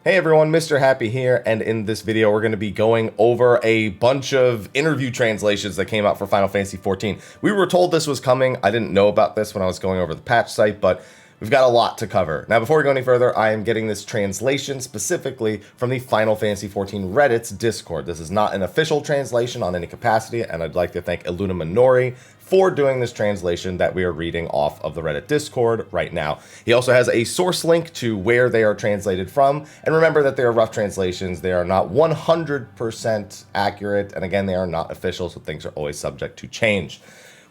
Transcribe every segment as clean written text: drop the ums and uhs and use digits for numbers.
Hey everyone, Mr. Happy here, and in this video we're going to be going over a bunch of interview translations that came out for Final Fantasy XIV. We were told this was coming. I didn't know about this when I was going over the patch site, but we've got a lot to cover. Now before we go any further, I am getting this translation specifically from the Final Fantasy XIV Reddit's Discord. This is not an official translation on any capacity, and I'd like to thank Iluna Minori for doing this translation that we are reading off of the Reddit Discord right now. He also has a source link to where they are translated from, and remember that they are rough translations. They are not 100% accurate, and again, they are not official, so things are always subject to change.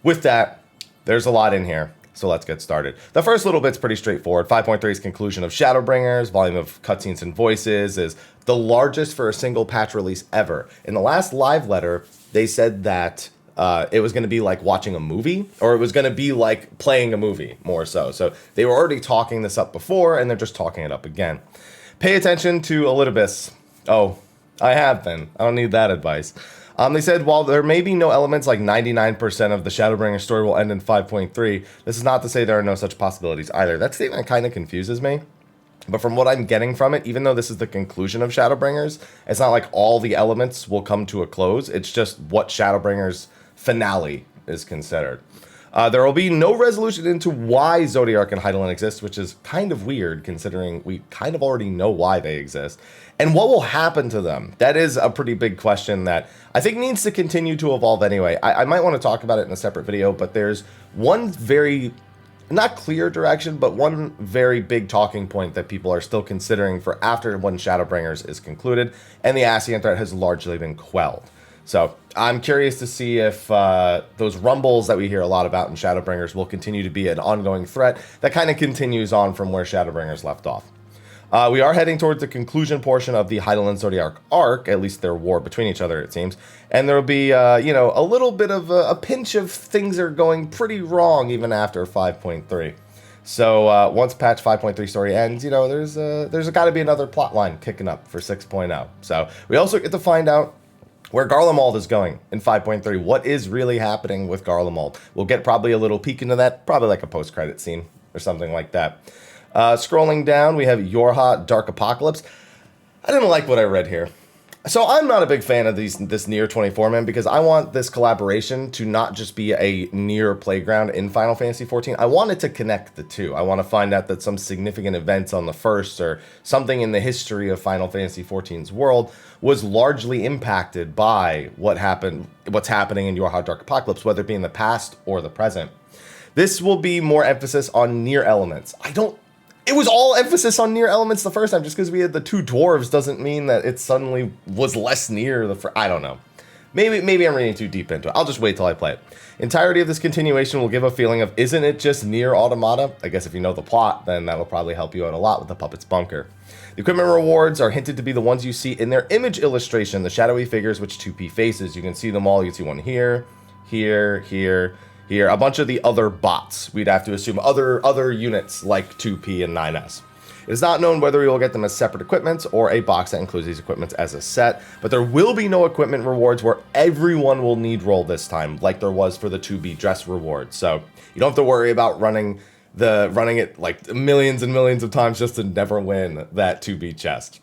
With that, there's a lot in here, so let's get started. The first little bit's pretty straightforward. 5.3's conclusion of Shadowbringers, volume of cutscenes and voices, is the largest for a single patch release ever. In the last live letter, they said that it was going to be like watching a movie, or it was going to be like playing a movie, more so. So they were already talking this up before, and they're just talking it up again. Pay attention to Elidibus. Oh, I have been. I don't need that advice. They said, while there may be no elements like 99% of the Shadowbringer story will end in 5.3, this is not to say there are no such possibilities either. That statement kind of confuses me. But from what I'm getting from it, even though this is the conclusion of Shadowbringers, it's not like all the elements will come to a close. It's just what Shadowbringers finale is considered. There will be no resolution into why Zodiark and Hydaelyn exist, which is kind of weird considering we kind of already know why they exist. And what will happen to them? That is a pretty big question that I think needs to continue to evolve anyway. I might want to talk about it in a separate video, but there's one very, not clear direction, but one very big talking point that people are still considering for after when Shadowbringers is concluded, and the Ascian threat has largely been quelled. So I'm curious to see if those rumbles that we hear a lot about in Shadowbringers will continue to be an ongoing threat that kind of continues on from where Shadowbringers left off. We are heading towards the conclusion portion of the Hydaelyn Zodiark arc, at least their war between each other, it seems. And there will be, a little bit of a pinch of things are going pretty wrong even after 5.3. So once patch 5.3 story ends, there's got to be another plot line kicking up for 6.0. So we also get to find out where Garlemald is going in 5.3. What is really happening with Garlemald? We'll get probably a little peek into that, probably like a post-credit scene or something like that. Scrolling down, we have Yorha Dark Apocalypse. I didn't like what I read here. So I'm not a big fan of this Nier 24, man, because I want this collaboration to not just be a Nier playground in Final Fantasy XIV. I want it to connect the two. I want to find out that some significant events on the first or something in the history of Final Fantasy XIV's world was largely impacted by what's happening in Yorha Dark Apocalypse, whether it be in the past or the present. This will be more emphasis on Nier elements. It was all emphasis on Nier elements the first time. Just because we had the two dwarves doesn't mean that it suddenly was less Nier the first. I don't know. Maybe I'm reading too deep into it. I'll just wait till I play it. Entirety of this continuation will give a feeling of, isn't it just Nier Automata? I guess if you know the plot, then that'll probably help you out a lot with the Puppet's Bunker. The equipment rewards are hinted to be the ones you see in their image illustration, the shadowy figures which 2P faces. You can see them all. You can see one here, here, a bunch of the other bots. We'd have to assume other units like 2P and 9S. It is not known whether we will get them as separate equipments or a box that includes these equipments as a set, but there will be no equipment rewards where everyone will need roll this time, like there was for the 2B dress reward. So you don't have to worry about running it like millions and millions of times just to never win that 2B chest.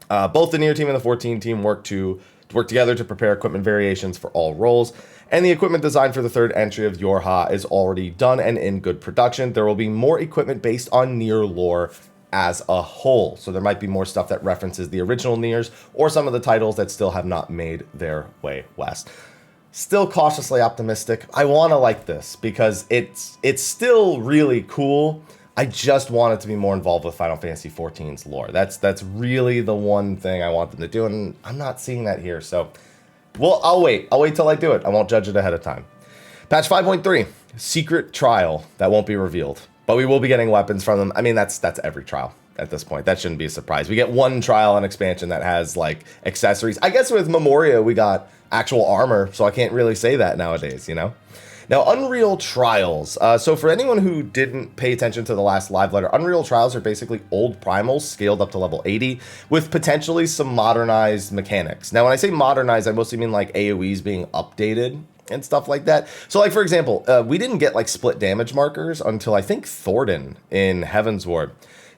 Both the Nier team and the 14 team work together to prepare equipment variations for all roles, and the equipment design for the third entry of Yorha is already done and in good production. There will be more equipment based on Nier lore as a whole, so there might be more stuff that references the original Niers or some of the titles that still have not made their way west. Still cautiously optimistic. I want to like this because it's still really cool. I just want it to be more involved with Final Fantasy XIV's lore. That's really the one thing I want them to do, and I'm not seeing that here. So, well, I'll wait. I'll wait till I do it. I won't judge it ahead of time. Patch 5.3, secret trial that won't be revealed, but we will be getting weapons from them. I mean, that's every trial at this point. That shouldn't be a surprise. We get one trial and expansion that has like accessories. I guess with Memoria we got actual armor, so I can't really say that nowadays, Now, Unreal Trials. So for anyone who didn't pay attention to the last live letter, Unreal Trials are basically old primals scaled up to level 80 with potentially some modernized mechanics. Now, when I say modernized, I mostly mean like AoEs being updated and stuff like that. So like, for example, we didn't get like split damage markers until I think Thordan in Heavensward.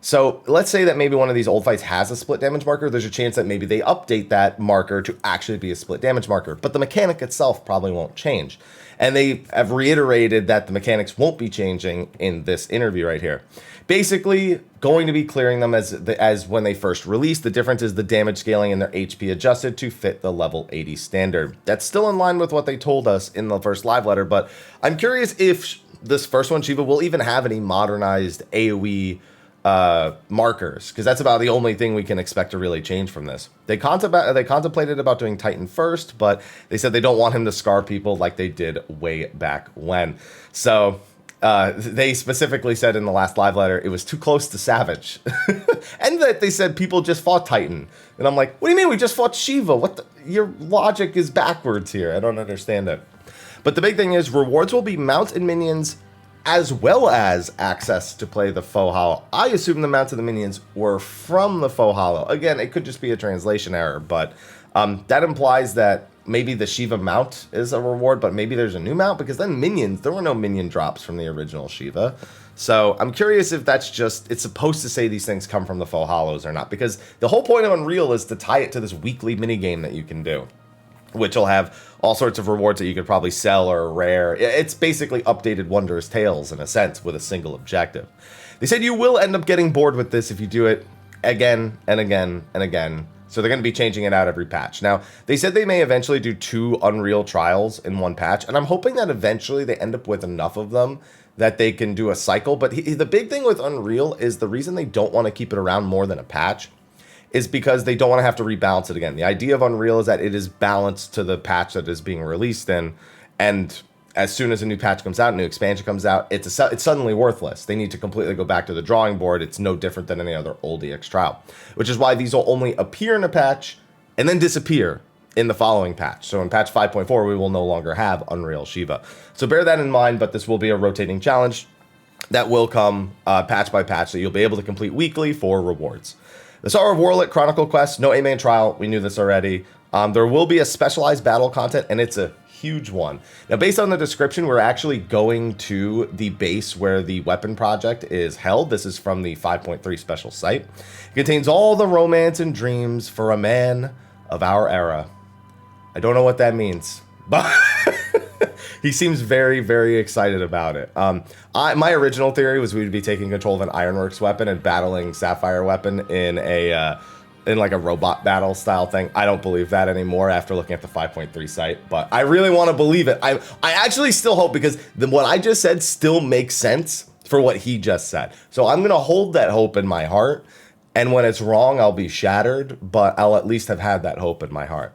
So let's say that maybe one of these old fights has a split damage marker. There's a chance that maybe they update that marker to actually be a split damage marker, but the mechanic itself probably won't change. And they have reiterated that the mechanics won't be changing in this interview right here. Basically, going to be clearing them as when they first released. The difference is the damage scaling and their HP adjusted to fit the level 80 standard. That's still in line with what they told us in the first live letter, but I'm curious if this first one, Shiva, will even have any modernized AoE markers, because that's about the only thing we can expect to really change from this. They contemplated about doing Titan first, but they said they don't want him to scar people like they did way back when. So they specifically said in the last live letter it was too close to Savage, and that they said people just fought Titan. And I'm like, what do you mean we just fought Shiva? Your logic is backwards here. I don't understand it. But the big thing is rewards will be mounts and minions, as well as access to play the faux hollow. I assume the mounts and the minions were from the faux hollow. Again, it could just be a translation error, but that implies that maybe the Shiva mount is a reward, but maybe there's a new mount, because then minions, there were no minion drops from the original Shiva. So I'm curious if that's just, it's supposed to say these things come from the faux hollows or not, because the whole point of Unreal is to tie it to this weekly minigame that you can do, which will have all sorts of rewards that you could probably sell or rare. It's basically updated Wondrous Tales in a sense with a single objective. They said you will end up getting bored with this if you do it again and again and again. So they're going to be changing it out every patch. Now, they said they may eventually do 2 Unreal trials in one patch, and I'm hoping that eventually they end up with enough of them that they can do a cycle. But the big thing with Unreal is the reason they don't want to keep it around more than a patch is because they don't want to have to rebalance it again. The idea of Unreal is that it is balanced to the patch that is being released in, and as soon as a new patch comes out, a new expansion comes out, it's suddenly worthless. They need to completely go back to the drawing board. It's no different than any other old EX trial, which is why these will only appear in a patch and then disappear in the following patch. So in patch 5.4, we will no longer have Unreal Shiva. So bear that in mind, but this will be a rotating challenge that will come patch by patch that you'll be able to complete weekly for rewards. The Sorrow of Warlit Chronicle quest, no A-main trial. We knew this already. There will be a specialized battle content, and it's a huge one. Now, based on the description, we're actually going to the base where the weapon project is held. This is from the 5.3 special site. It contains all the romance and dreams for a man of our era. I don't know what that means, but he seems very, very excited about it. My original theory was we'd be taking control of an Ironworks weapon and battling Sapphire weapon in like a robot battle style thing. I don't believe that anymore after looking at the 5.3 site, but I really want to believe it. I actually still hope, because what I just said still makes sense for what he just said. So I'm going to hold that hope in my heart, and when it's wrong, I'll be shattered, but I'll at least have had that hope in my heart.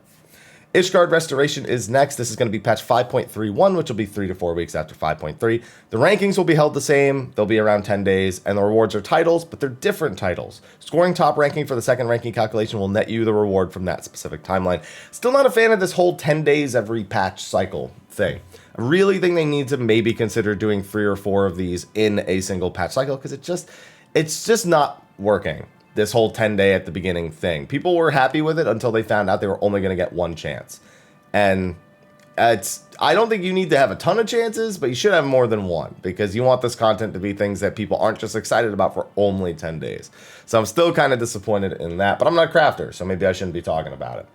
Ishgard Restoration is next. This is going to be patch 5.31, which will be 3 to 4 weeks after 5.3. The rankings will be held the same. They'll be around 10 days, and the rewards are titles, but they're different titles. Scoring top ranking for the second ranking calculation will net you the reward from that specific timeline. Still not a fan of this whole 10 days every patch cycle thing. I really think they need to maybe consider doing 3 or 4 of these in a single patch cycle, because it's just not working. This whole 10-day at the beginning thing. People were happy with it until they found out they were only going to get one chance. And I don't think you need to have a ton of chances, but you should have more than one, because you want this content to be things that people aren't just excited about for only 10 days. So I'm still kind of disappointed in that, but I'm not a crafter, so maybe I shouldn't be talking about it.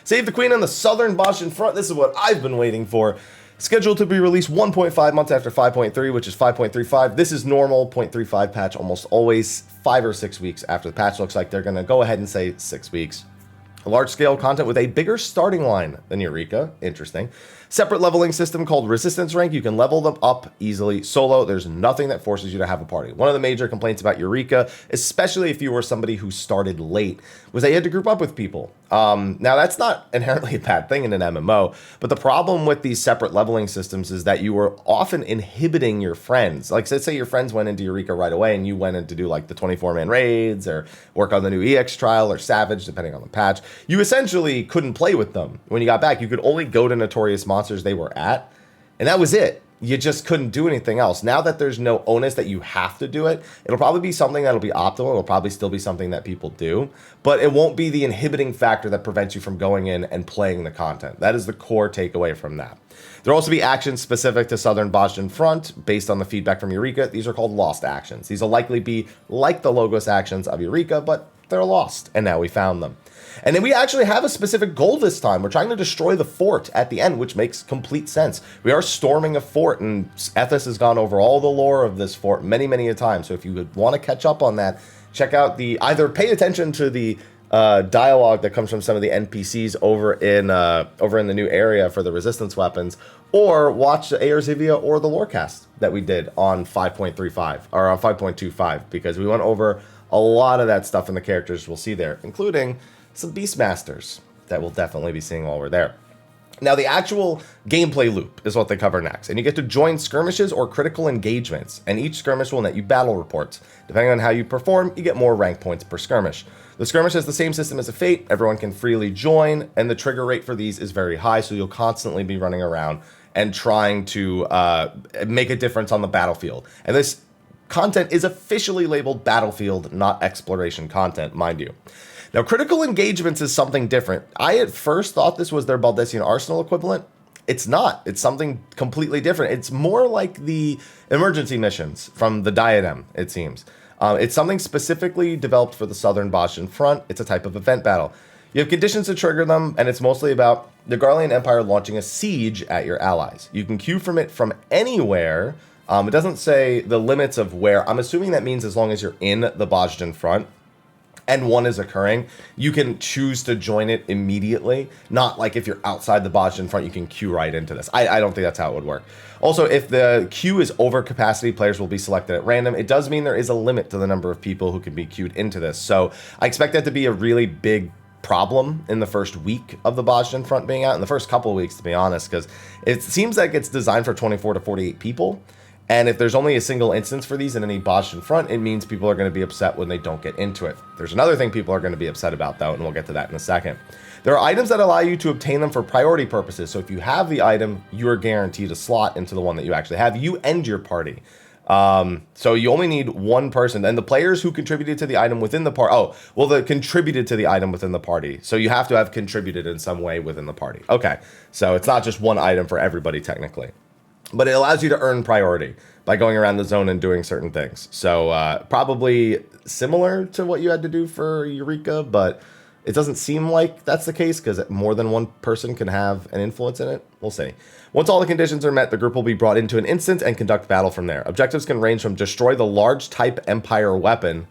Save the Queen on the Southern Bosnian front. This is what I've been waiting for. Scheduled to be released 1.5 months after 5.3, which is 5.35. This is normal. 0.35 patch almost always 5 or 6 weeks after the patch. Looks like they're going to go ahead and say 6 weeks. Large-scale content with a bigger starting line than Eureka. Interesting. Separate leveling system called Resistance Rank. You can level them up easily solo. There's nothing that forces you to have a party. One of the major complaints about Eureka, especially if you were somebody who started late, was that you had to group up with people. Now, that's not inherently a bad thing in an MMO, but the problem with these separate leveling systems is that you were often inhibiting your friends. Like, let's say your friends went into Eureka right away and you went in to do like the 24-man raids or work on the new EX trial or Savage, depending on the patch. You essentially couldn't play with them. When you got back, you could only go to Notorious Monsters they were at, and that was it. you just couldn't do anything else. Now that there's no onus that you have to do it, it'll probably be something that'll be optimal. It'll probably still be something that people do, but it won't be the inhibiting factor that prevents you from going in and playing the content. That is the core takeaway from that. There'll also be actions specific to Southern Bozjan Front based on the feedback from Eureka. These are called lost actions. These will likely be like the Logos actions of Eureka, but they're lost, and now we found them. And then we actually have a specific goal this time. We're trying to destroy the fort at the end, which makes complete sense. We are storming a fort, and Ethos has gone over all the lore of this fort many, many a time. So if you would want to catch up on that, check out either pay attention to the dialogue that comes from some of the NPCs over in the new area for the resistance weapons, or watch the ARZivia or the Lorecast that we did on 5.35 or on 5.25, because we went over a lot of that stuff in the characters we'll see there, including some Beastmasters that we'll definitely be seeing while we're there. Now, the actual gameplay loop is what they cover next, and you get to join skirmishes or critical engagements, and each skirmish will net you battle reports. Depending on how you perform, you get more rank points per skirmish. The skirmish has the same system as a Fate. Everyone can freely join, and the trigger rate for these is very high, so you'll constantly be running around and trying to make a difference on the battlefield. And this content is officially labeled Battlefield, not exploration content, mind you. Now, critical engagements is something different. I at first thought this was their Baldesion Arsenal equivalent. It's not. It's something completely different. It's more like the emergency missions from the Diadem, it seems. It's something specifically developed for the Southern Bozjan Front. It's a type of event battle. You have conditions to trigger them, and it's mostly about the Garlean Empire launching a siege at your allies. You can queue from it from anywhere. It doesn't say the limits of where. I'm assuming that means as long as you're in the Bozjan Front and one is occurring, you can choose to join it immediately. Not like if you're outside the Bozjan Front, you can queue right into this. I don't think that's how it would work. Also, if the queue is over capacity, players will be selected at random. It does mean there is a limit to the number of people who can be queued into this. So I expect that to be a really big problem in the first week of the Bozjan Front being out, in the first couple of weeks, to be honest, because it seems like it's designed for 24 to 48 people. And if there's only a single instance for these in any Bozjan Front, it means people are going to be upset when they don't get into it. There's another thing people are going to be upset about, though, and we'll get to that in a second. There are items that allow you to obtain them for priority purposes. So if you have the item, you're guaranteed a slot into the one that you actually have. You and your party. So you only need one person. And the players who contributed to the item within the party... they contributed to the item within the party. So you have to have contributed in some way within the party. Okay, so it's not just one item for everybody, technically. But it allows you to earn priority by going around the zone and doing certain things. So probably similar to what you had to do for Eureka, but it doesn't seem like that's the case because more than one person can have an influence in it. We'll see. Once all the conditions are met, the group will be brought into an instance and conduct battle from there. Objectives can range from destroy the large type Empire weapon,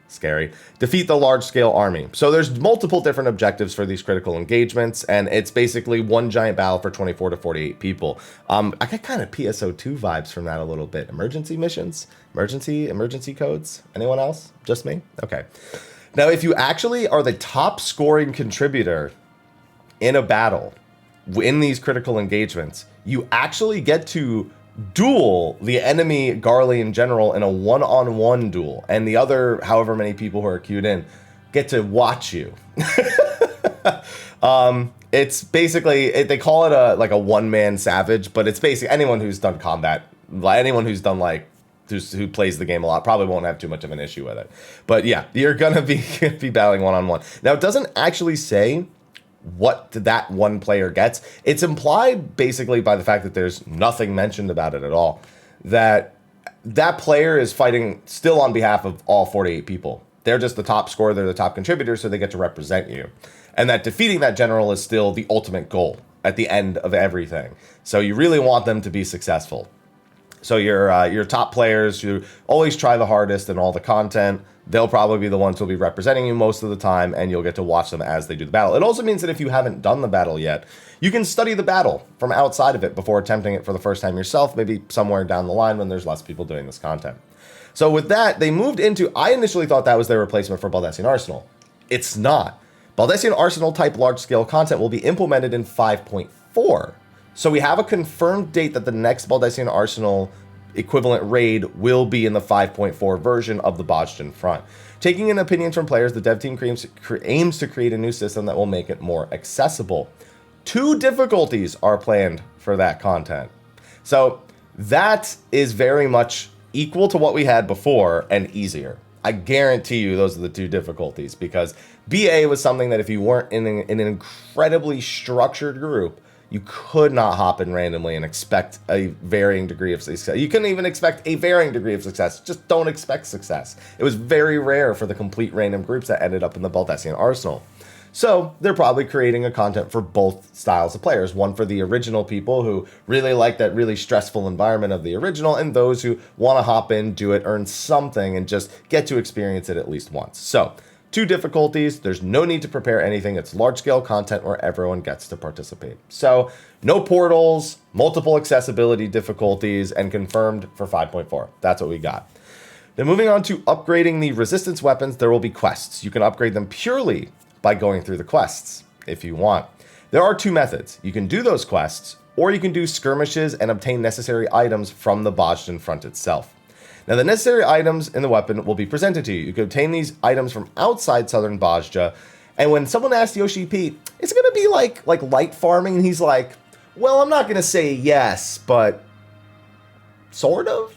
scary, defeat the large-scale army. So there's multiple different objectives for these critical engagements, and it's basically one giant battle for 24 to 48 people. I get kind of PSO2 vibes from that a little bit. Emergency missions? Emergency codes? Anyone else? Just me? Okay. Now, if you actually are the top scoring contributor in a battle, in these critical engagements, you actually get to duel the enemy Garlean general in a one-on-one duel, and the other however many people who are queued in get to watch you. It's basically, they call it a one-man savage, but it's basically anyone who's done combat, anyone who's done who plays the game a lot probably won't have too much of an issue with it. But yeah, you're gonna be battling one-on-one. Now, it doesn't actually say what that one player gets. It's implied basically by the fact that there's nothing mentioned about it at all, that player is fighting still on behalf of all 48 people. They're just the top scorer, they're the top contributor, so they get to represent you. And that defeating that general is still the ultimate goal at the end of everything. So you really want them to be successful. So your top players who always try the hardest in all the content, they'll probably be the ones who'll be representing you most of the time, and you'll get to watch them as they do the battle. It also means that if you haven't done the battle yet, you can study the battle from outside of it before attempting it for the first time yourself, maybe somewhere down the line when there's less people doing this content. So with that, they moved into, I initially thought that was their replacement for Baldesion Arsenal. It's not. Baldesion Arsenal type large-scale content will be implemented in 5.4. So we have a confirmed date that the next Baldesion Arsenal equivalent raid will be in the 5.4 version of the Bozjan Front. Taking in opinions from players, the dev team aims to create a new system that will make it more accessible. 2 difficulties are planned for that content. So That is very much equal to what we had before and easier. I guarantee you those are the two difficulties, because BA was something that if you weren't in an incredibly structured group, you could not hop in randomly and expect a varying degree of success. You couldn't even expect a varying degree of success. Just don't expect success. It was very rare for the complete random groups that ended up in the Baltessian arsenal. So they're probably creating a content for both styles of players. One for the original people who really like that really stressful environment of the original, and those who want to hop in, do it, earn something, and just get to experience it at least once. So, two difficulties. There's no need to prepare anything. It's large-scale content where everyone gets to participate. So, no portals, multiple accessibility difficulties, and confirmed for 5.4. That's what we got. Now, moving on to upgrading the resistance weapons, there will be quests. You can upgrade them purely by going through the quests, if you want. There are two methods. You can do those quests, or you can do skirmishes and obtain necessary items from the Bozjan front itself. Now, the necessary items in the weapon will be presented to you. You can obtain these items from outside southern Bozja, and when someone asks Yoshi P, it's going to be like light farming, and he's like, well, I'm not going to say yes, but sort of?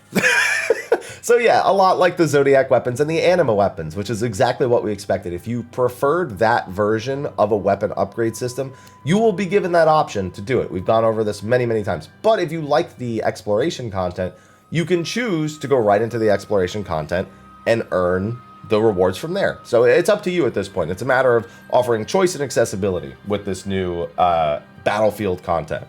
So yeah, a lot like the Zodiac weapons and the Anima weapons, which is exactly what we expected. If you preferred that version of a weapon upgrade system, you will be given that option to do it. We've gone over this many, many times. But if you like the exploration content, you can choose to go right into the exploration content and earn the rewards from there. So it's up to you at this point. It's a matter of offering choice and accessibility with this new battlefield content.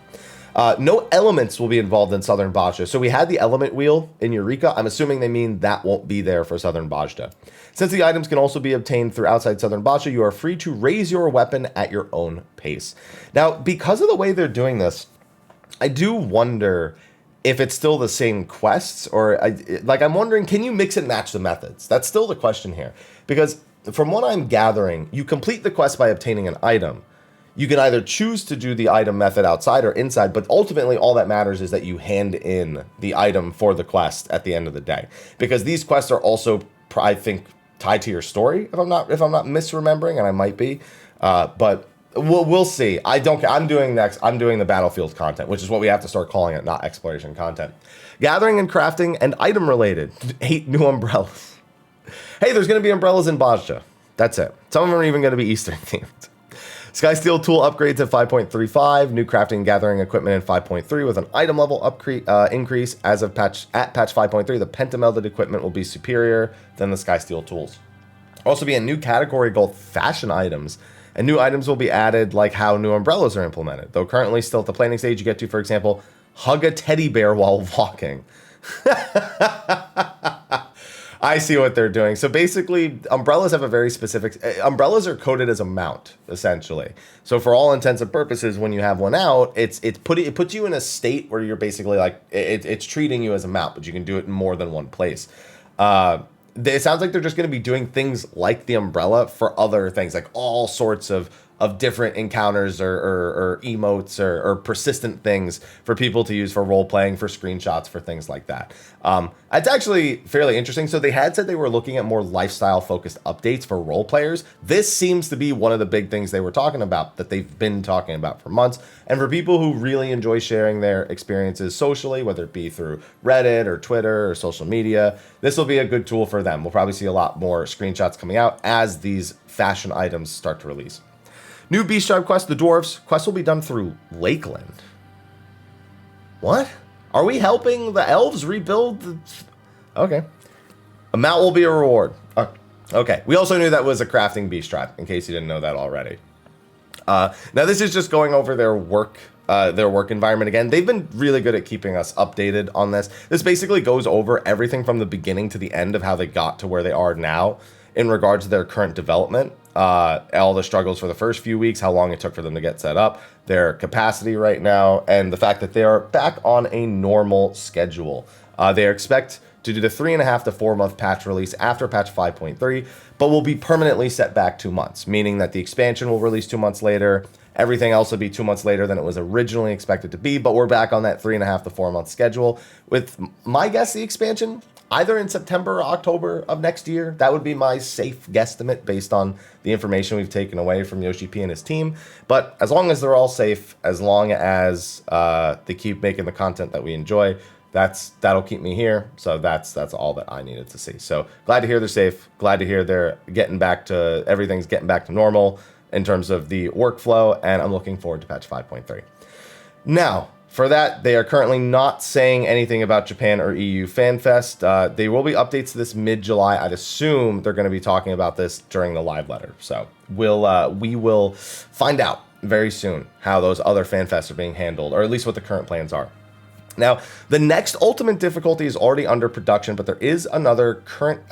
No elements will be involved in Southern Bozja. So we had the element wheel in Eureka. I'm assuming they mean that won't be there for Southern Bozja. Since the items can also be obtained through outside Southern Bozja, you are free to raise your weapon at your own pace. Now, because of the way they're doing this, I do wonder if it's still the same quests, or I'm wondering, can you mix and match the methods? That's still the question here. Because from what I'm gathering, you complete the quest by obtaining an item. You can either choose to do the item method outside or inside, but ultimately all that matters is that you hand in the item for the quest at the end of the day. Because these quests are also, I think, tied to your story, if I'm not misremembering, and I might be. But we'll see. I'm doing the battlefield content, which is what we have to start calling it, not exploration content. Gathering and crafting and item related. 8 new umbrellas. Hey, there's going to be umbrellas in Bozja. That's it. Some of them are even going to be Eastern themed. Sky Steel tool upgrades at 5.35, new crafting and gathering equipment in 5.3 with an item level increase as of patch 5.3. The pentamelded equipment will be superior than the Sky Steel tools. Also be a new category called fashion items, and new items will be added like how new umbrellas are implemented. Though currently still at the planning stage, you get to, for example, hug a teddy bear while walking. I see what they're doing. So basically, umbrellas have a very specific... umbrellas are coded as a mount, essentially. So for all intents and purposes, when you have one out, it puts you in a state where you're basically like... It's treating you as a mount, but you can do it in more than one place. It sounds like they're just going to be doing things like the umbrella for other things, like all sorts of different encounters or emotes or persistent things for people to use for role-playing, for screenshots, for things like that. It's actually fairly interesting. So they had said they were looking at more lifestyle-focused updates for role players. This seems to be one of the big things they were talking about, that they've been talking about for months. And for people who really enjoy sharing their experiences socially, whether it be through Reddit or Twitter or social media, this will be a good tool for them. We'll probably see a lot more screenshots coming out as these fashion items start to release. New Beast Tribe quest, the Dwarves. Quest will be done through Lakeland. What? Are we helping the elves rebuild? Okay. A mount will be a reward. Okay. We also knew that was a crafting Beast Tribe, in case you didn't know that already. Now this is just going over their work environment again. They've been really good at keeping us updated on this. This basically goes over everything from the beginning to the end of how they got to where they are now in regards to their current development. All the struggles for the first few weeks, how long it took for them to get set up, their capacity right now, and the fact that they are back on a normal schedule. They expect to do the 3.5 to 4 month patch release after patch 5.3, but will be permanently set back 2 months, meaning that the expansion will release 2 months later. Everything else will be 2 months later than it was originally expected to be, but we're back on that 3.5 to 4 month schedule. With my guess, the expansion either in September or October of next year. That would be my safe guesstimate based on the information we've taken away from Yoshi P and his team. But as long as they're all safe, as long as they keep making the content that we enjoy, that'll keep me here. So that's all that I needed to see. So glad to hear they're safe. Glad to hear they're everything's getting back to normal in terms of the workflow, and I'm looking forward to patch 5.3. Now, for that, they are currently not saying anything about Japan or EU FanFest. There will be updates to this mid-July. I'd assume they're going to be talking about this during the live letter. So we will find out very soon how those other FanFests are being handled, or at least what the current plans are. Now, the next ultimate difficulty is already under production, but there is another currently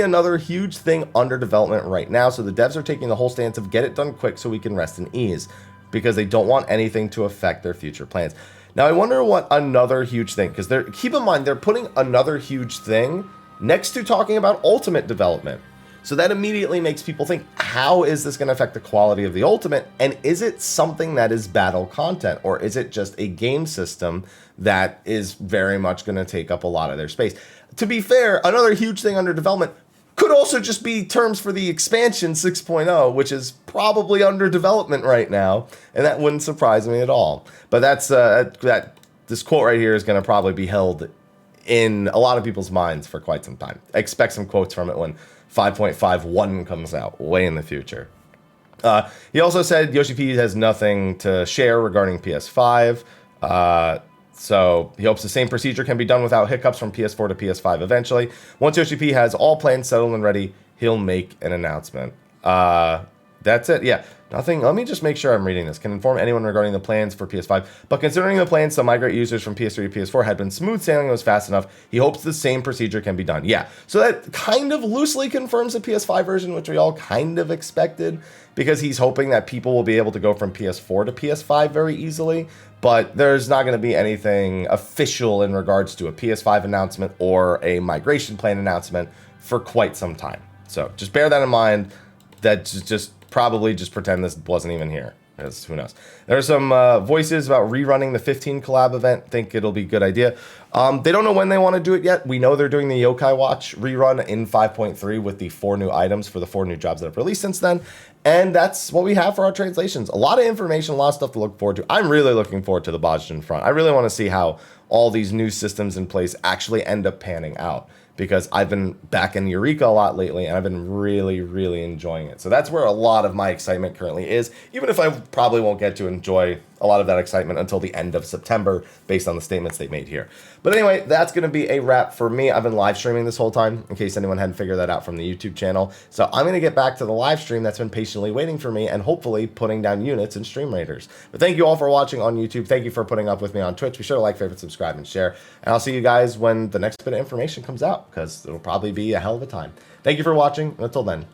another huge thing under development right now. So the devs are taking the whole stance of get it done quick so we can rest in ease, because they don't want anything to affect their future plans. Now, I wonder what another huge thing, because keep in mind, they're putting another huge thing next to talking about ultimate development. So that immediately makes people think, how is this going to affect the quality of the ultimate? And is it something that is battle content, or is it just a game system that is very much going to take up a lot of their space? To be fair, another huge thing under development could also just be terms for the expansion 6.0, which is probably under development right now, and that wouldn't surprise me at all. But this quote right here is going to probably be held in a lot of people's minds for quite some time. I expect some quotes from it when 5.51 comes out way in the future. He also said Yoshi P has nothing to share regarding PS5. So he hopes the same procedure can be done without hiccups from PS4 to PS5 eventually. Once Yoshi P has all plans settled and ready, he'll make an announcement. That's it. Yeah, nothing. Let me just make sure I'm reading this. Can inform anyone regarding the plans for PS5. But considering the plans to migrate users from PS3 to PS4 had been smooth sailing and was fast enough, he hopes the same procedure can be done. Yeah, so that kind of loosely confirms the PS5 version, which we all kind of expected, because he's hoping that people will be able to go from PS4 to PS5 very easily. But there's not going to be anything official in regards to a PS5 announcement or a migration plan announcement for quite some time. So just bear that in mind. That's just probably just pretend this wasn't even here, because who knows. There are some voices about rerunning the 15 collab event. Think it'll be a good idea. They don't know when they want to do it yet. We know they're doing the Yokai Watch rerun in 5.3 with the 4 new items for the 4 new jobs that have released since then. And that's what we have for our translations. A lot of information, a lot of stuff to look forward to. I'm really looking forward to the Bozja front. I really want to see how all these new systems in place actually end up panning out, because I've been back in Eureka a lot lately, and I've been really, really enjoying it. So that's where a lot of my excitement currently is, even if I probably won't get to enjoy a lot of that excitement until the end of September, based on the statements they made here. But anyway, that's going to be a wrap for me. I've been live streaming this whole time, in case anyone hadn't figured that out from the YouTube channel. So I'm going to get back to the live stream that's been patiently waiting for me, and hopefully putting down units and stream raiders. But thank you all for watching on YouTube. Thank you for putting up with me on Twitch. Be sure to like, favorite, subscribe, and share. And I'll see you guys when the next bit of information comes out, because it'll probably be a hell of a time. Thank you for watching, and until then,